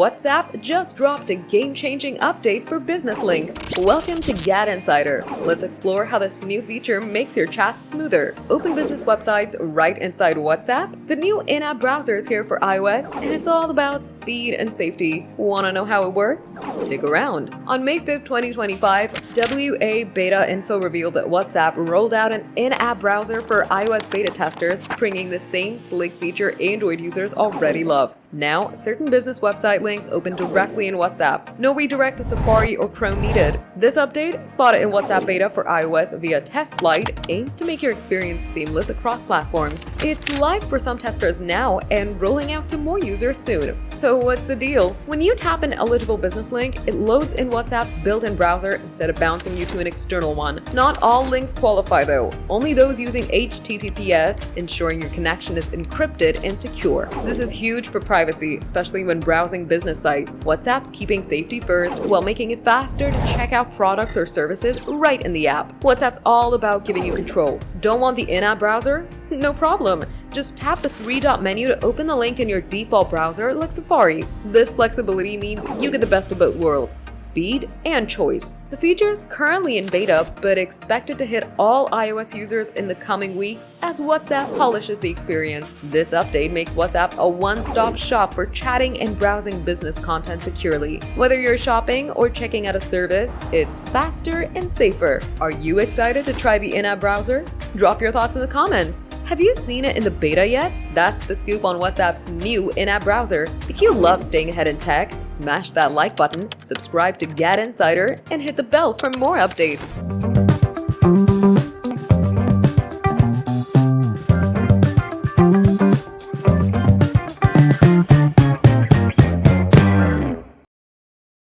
WhatsApp just dropped a game-changing update for business links. Welcome to GadInsider. Let's explore how this new feature makes your chat smoother. Open business websites right inside WhatsApp. The new in-app browser is here for iOS, and it's all about speed and safety. Want to know how it works? Stick around. On May 5, 2025, WA Beta Info revealed that WhatsApp rolled out an in-app browser for iOS beta testers, bringing the same sleek feature Android users already love. Now, certain business website links open directly in WhatsApp. No redirect to Safari or Chrome needed. This update, spotted in WhatsApp beta for iOS via test flight, aims to make your experience seamless across platforms. It's live for some testers now and rolling out to more users soon. So what's the deal? When you tap an eligible business link, it loads in WhatsApp's built-in browser instead of bouncing you to an external one. Not all links qualify though, only those using HTTPS, ensuring your connection is encrypted and secure. This is huge for privacy, especially when browsing business sites. WhatsApp's keeping safety first while making it faster to check out products or services right in the app. WhatsApp's all about giving you control. Don't want the in-app browser? No problem. Just tap the three-dot menu to open the link in your default browser like Safari. This flexibility means you get the best of both worlds, speed and choice. The feature is currently in beta, but expected to hit all iOS users in the coming weeks as WhatsApp polishes the experience. This update makes WhatsApp a one-stop shop for chatting and browsing business content securely. Whether you're shopping or checking out a service, it's faster and safer. Are you excited to try the in-app browser? Drop your thoughts in the comments. Have you seen it in the beta yet? That's the scoop on WhatsApp's new in-app browser. If you love staying ahead in tech, smash that like button, subscribe to GadInsider, and hit the bell for more updates.